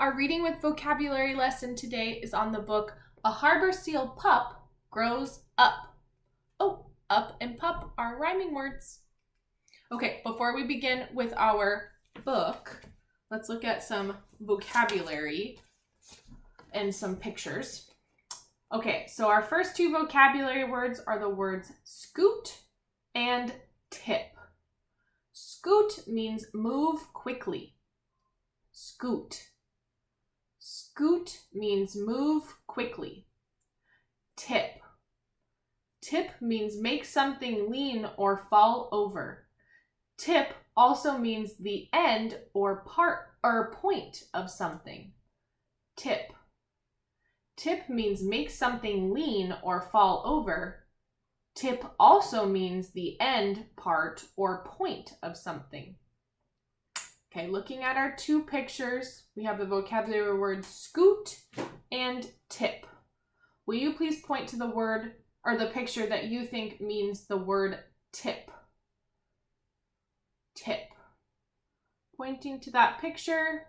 Our reading with vocabulary lesson today is on the book A Harbor Seal Pup Grows Up. Oh, up and pup are rhyming words. Okay, before we begin with our book, let's look at some vocabulary and some pictures. Okay, so our first two vocabulary words are the words scoot and tip. Scoot means move quickly. Scoot. Scoot means move quickly. Tip. Tip means make something lean or fall over. Tip also means the end or part or point of something. Tip. Tip means make something lean or fall over. Tip also means the end, part, or point of something. Okay, looking at our two pictures, we have the vocabulary words scoot and tip. Will you please point to the word or the picture that you think means the word tip? Tip. Pointing to that picture.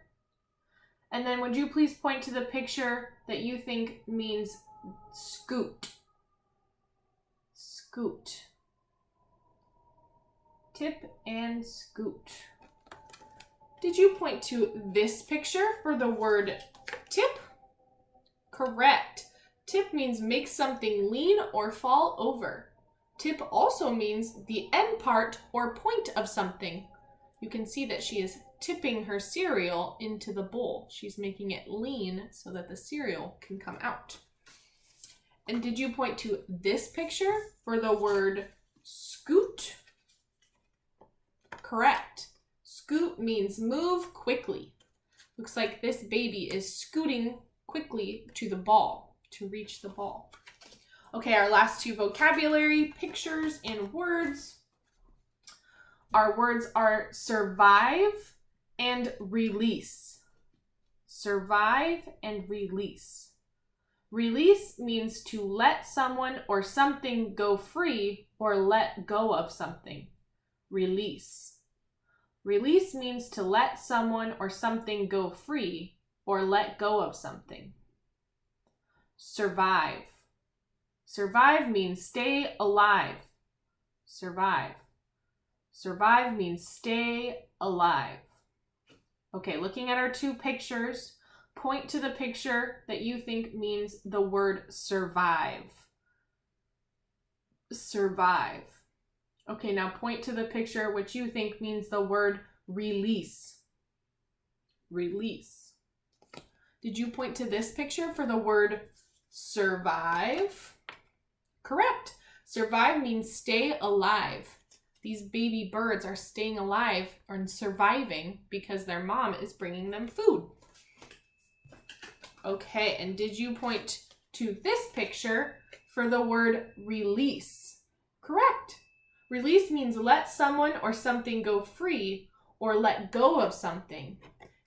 And then would you please point to the picture that you think means scoot? Scoot. Tip and scoot. Did you point to this picture for the word tip? Correct. Tip means make something lean or fall over. Tip also means the end part or point of something. You can see that she is tipping her cereal into the bowl. She's making it lean so that the cereal can come out. And did you point to this picture for the word scoot? Correct. Scoot means move quickly. Looks like this baby is scooting quickly to the ball, to reach the ball. Okay, our last two vocabulary pictures and words. Our words are survive and release. Survive and release. Release means to let someone or something go free or let go of something. Release. Release means to let someone or something go free or let go of something. Survive. Survive means stay alive. Survive. Survive means stay alive. Okay, looking at our two pictures, point to the picture that you think means the word survive. Survive. Okay, now point to the picture which you think means the word release. Release. Did you point to this picture for the word survive? Correct. Survive means stay alive. These baby birds are staying alive and surviving because their mom is bringing them food. Okay, and did you point to this picture for the word release? Correct. Release means let someone or something go free or let go of something.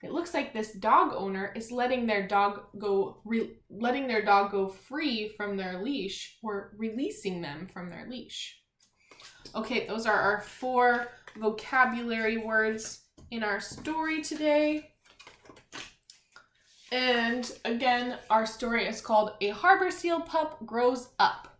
It looks like this dog owner is letting their dog go free from their leash or releasing them from their leash. Okay, those are our 4 vocabulary words in our story today. And again, our story is called A Harbor Seal Pup Grows Up.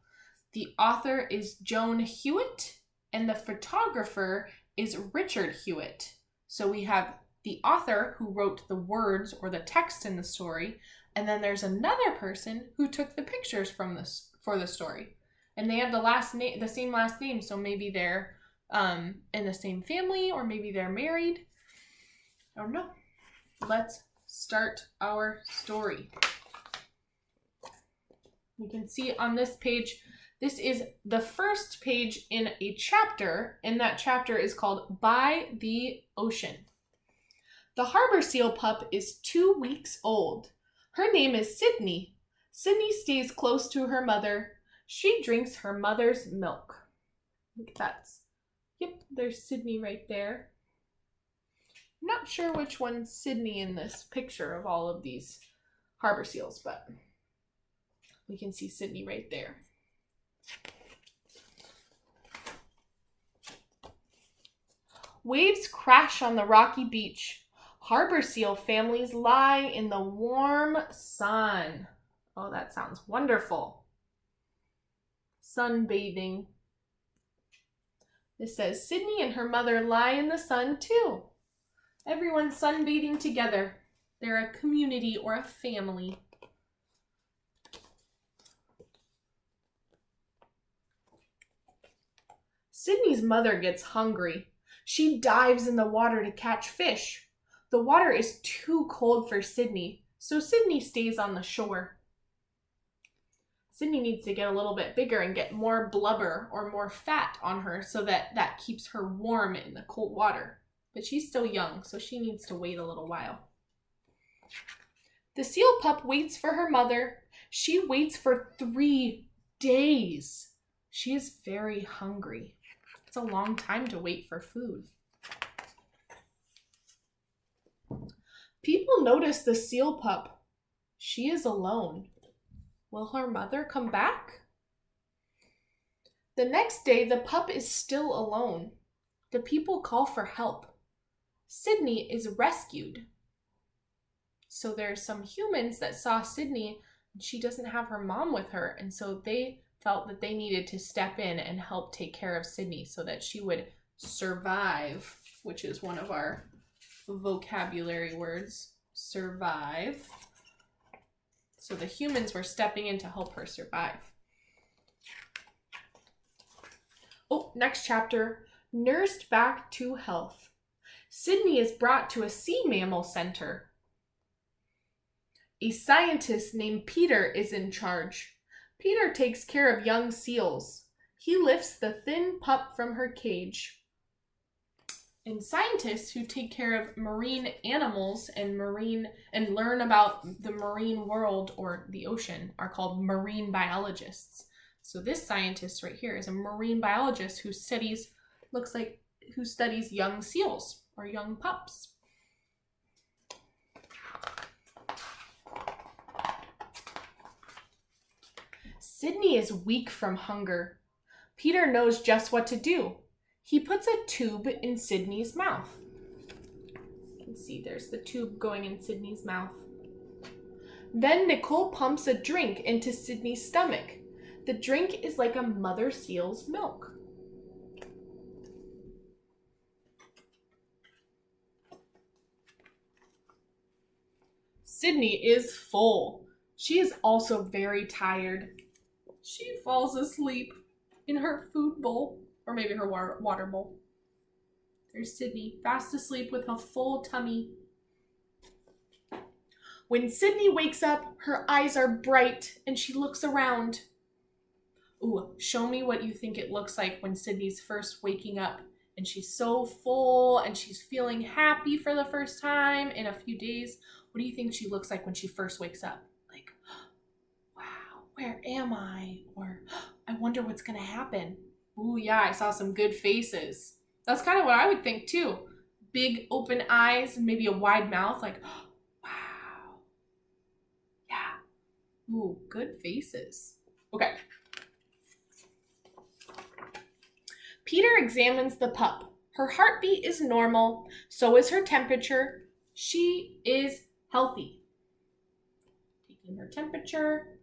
The author is Joan Hewitt and the photographer is Richard Hewitt. So we have the author who wrote the words or the text in the story, and then there's another person who took the pictures for the story. And they have the same last name, so maybe they're in the same family or maybe they're married. I don't know. Let's start our story. You can see on this page, this is the first page in a chapter, and that chapter is called By the Ocean. The harbor seal pup is 2 weeks old. Her name is Sydney. Sydney stays close to her mother. She drinks her mother's milk. There's Sydney right there. I'm not sure which one's Sydney in this picture of all of these harbor seals, but we can see Sydney right there. Waves crash on the rocky beach. Harbor seal families lie in the warm sun. Oh, that sounds wonderful. Sunbathing. It says Sydney and her mother lie in the sun too. Everyone's sunbathing together. They're a community or a family. Sydney's mother gets hungry. She dives in the water to catch fish. The water is too cold for Sydney, so Sydney stays on the shore. Sydney needs to get a little bit bigger and get more blubber or more fat on her so that keeps her warm in the cold water. But she's still young, so she needs to wait a little while. The seal pup waits for her mother. She waits for 3 days. She is very hungry. It's a long time to wait for food. People notice the seal pup. She is alone. Will her mother come back? The next day, the pup is still alone. The people call for help. Sydney is rescued. So there's some humans that saw Sydney, and she doesn't have her mom with her, and so they felt that they needed to step in and help take care of Sydney so that she would survive, which is one of our vocabulary words, survive. So the humans were stepping in to help her survive. Oh, next chapter, nursed back to health. Sydney is brought to a sea mammal center. A scientist named Peter is in charge. Peter takes care of young seals. He lifts the thin pup from her cage. And scientists who take care of marine animals and learn about the marine world or the ocean are called marine biologists. So this scientist right here is a marine biologist who studies young seals or young pups. Sydney is weak from hunger. Peter knows just what to do. He puts a tube in Sydney's mouth. You can see there's the tube going in Sydney's mouth. Then Nicole pumps a drink into Sydney's stomach. The drink is like a mother seal's milk. Sydney is full. She is also very tired. She falls asleep in her food bowl, or maybe her water bowl. There's Sydney, fast asleep with a full tummy. When Sydney wakes up, her eyes are bright and she looks around. Ooh, show me what you think it looks like when Sydney's first waking up and she's so full and she's feeling happy for the first time in a few days. What do you think she looks like when she first wakes up? Like, wow, where am I? Or I wonder what's gonna happen. Ooh, yeah, I saw some good faces. That's kind of what I would think too. Big open eyes and maybe a wide mouth, like, wow. Yeah. Ooh, good faces. Okay. Peter examines the pup. Her heartbeat is normal, so is her temperature. She is healthy. Taking her temperature.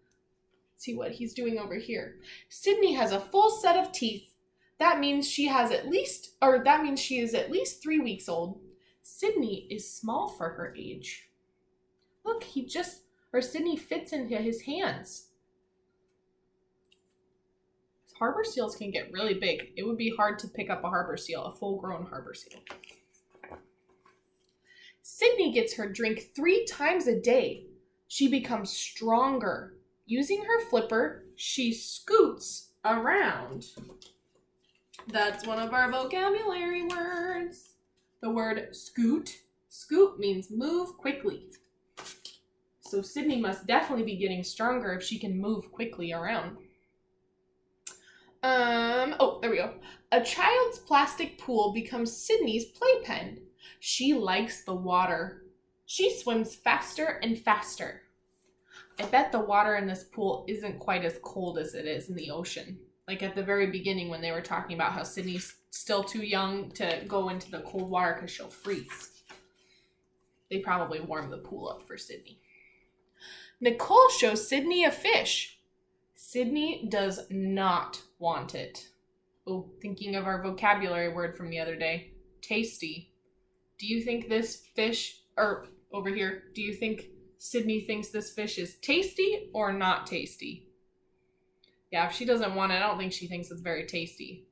Let's see what he's doing over here. Sydney has a full set of teeth. That means she is at least 3 weeks old. Sydney is small for her age. Look, Sydney fits into his hands. Harbor seals can get really big. It would be hard to pick up a harbor seal, a full-grown harbor seal. Sydney gets her drink 3 times a day. She becomes stronger. Using her flipper, she scoots around. That's one of our vocabulary words. The word scoot. Scoot means move quickly. So Sydney must definitely be getting stronger if she can move quickly around. There we go. A child's plastic pool becomes Sydney's playpen. She likes the water. She swims faster and faster. I bet the water in this pool isn't quite as cold as it is in the ocean. Like at the very beginning when they were talking about how Sydney's still too young to go into the cold water because she'll freeze. They probably warmed the pool up for Sydney. Nicole shows Sydney a fish. Sydney does not want it. Oh, thinking of our vocabulary word from the other day, tasty. Do you think this fish, or over here, do you think Sydney thinks this fish is tasty or not tasty? Yeah, if she doesn't want it, I don't think she thinks it's very tasty.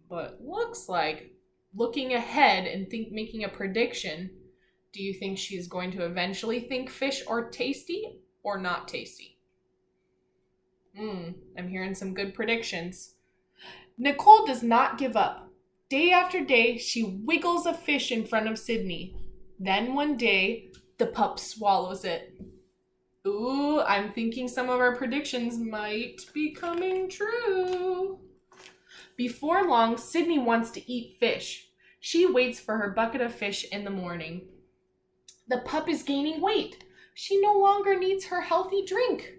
But looks like, looking ahead and making a prediction, do you think she's going to eventually think fish are tasty or not tasty? I'm hearing some good predictions. Nicole does not give up. Day after day, she wiggles a fish in front of Sydney. Then one day, the pup swallows it. Ooh, I'm thinking some of our predictions might be coming true. Before long, Sydney wants to eat fish. She waits for her bucket of fish in the morning. The pup is gaining weight. She no longer needs her healthy drink.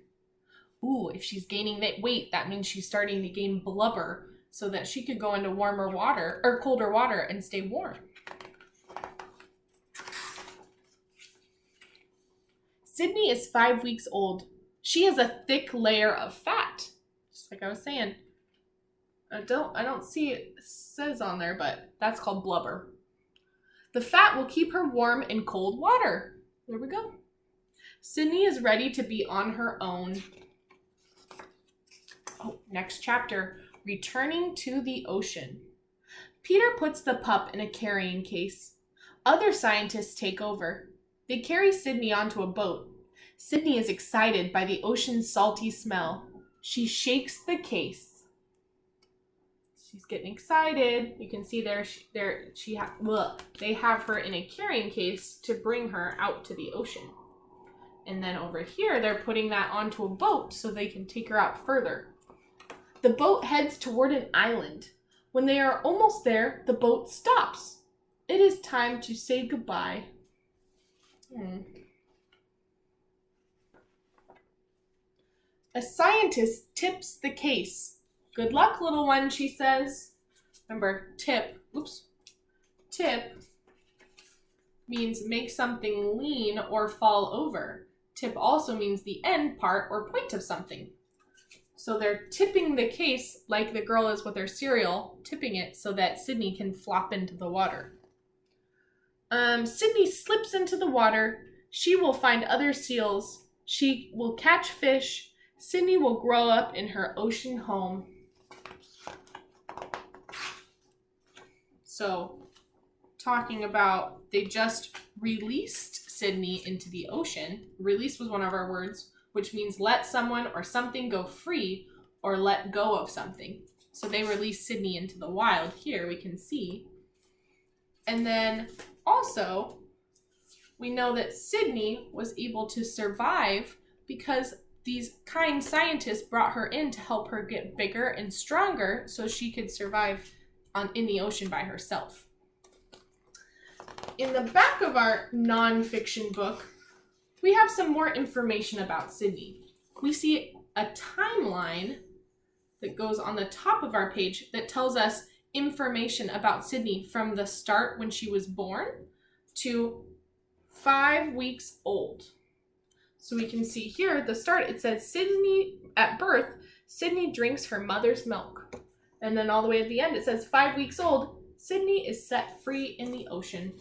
Ooh, if she's gaining that weight, that means she's starting to gain blubber so that she could go into warmer water or colder water and stay warm. Sydney is 5 weeks old. She has a thick layer of fat. Just like I was saying. I don't see it says on there, but that's called blubber. The fat will keep her warm in cold water. There we go. Sydney is ready to be on her own. Oh, next chapter, returning to the ocean. Peter puts the pup in a carrying case. Other scientists take over. They carry Sydney onto a boat. Sydney is excited by the ocean's salty smell. She shakes the case. She's getting excited. You can see they have her in a carrying case to bring her out to the ocean. And then over here, they're putting that onto a boat so they can take her out further. The boat heads toward an island. When they are almost there, the boat stops. It is time to say goodbye. A scientist tips the case. Good luck, little one, she says. Remember, tip means make something lean or fall over. Tip also means the end part or point of something. So they're tipping the case like the girl is with her cereal, tipping it so that Sydney can flop into the water. Sydney slips into the water. She will find other seals. She will catch fish. Sydney will grow up in her ocean home. So, talking about they just released Sydney into the ocean. Release was one of our words, which means let someone or something go free or let go of something. So they released Sydney into the wild. Here we can see. And then also, we know that Sydney was able to survive because these kind scientists brought her in to help her get bigger and stronger so she could survive in the ocean by herself. In the back of our nonfiction book, we have some more information about Sydney. We see a timeline that goes on the top of our page that tells us information about Sydney from the start when she was born to 5 weeks old. So we can see here at the start, it says Sydney, at birth, Sydney drinks her mother's milk. And then all the way at the end, it says 5 weeks old, Sydney is set free in the ocean.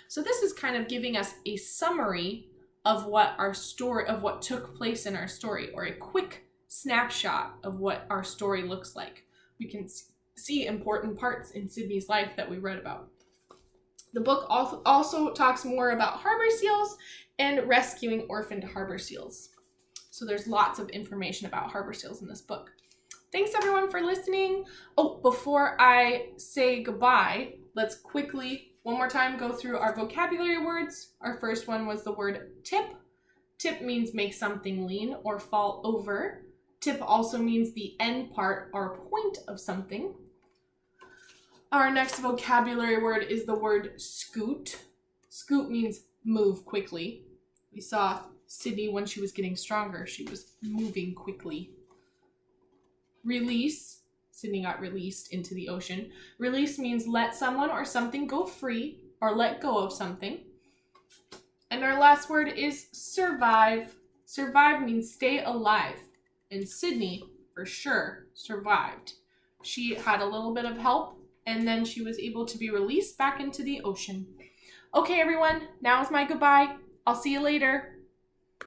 So this is kind of giving us a summary of what took place in our story, or a quick snapshot of what our story looks like. We can see important parts in Sydney's life that we read about. The book also talks more about harbor seals and rescuing orphaned harbor seals. So there's lots of information about harbor seals in this book. Thanks everyone for listening. Oh, before I say goodbye, let's quickly, one more time, go through our vocabulary words. Our first one was the word tip. Tip means make something lean or fall over. Tip also means the end part or point of something. Our next vocabulary word is the word scoot. Scoot means move quickly. We saw Sydney when she was getting stronger. She was moving quickly. Release. Sydney got released into the ocean. Release means let someone or something go free or let go of something. And our last word is survive. Survive means stay alive. And Sydney, for sure, survived. She had a little bit of help, and then she was able to be released back into the ocean. Okay, everyone, now is my goodbye. I'll see you later.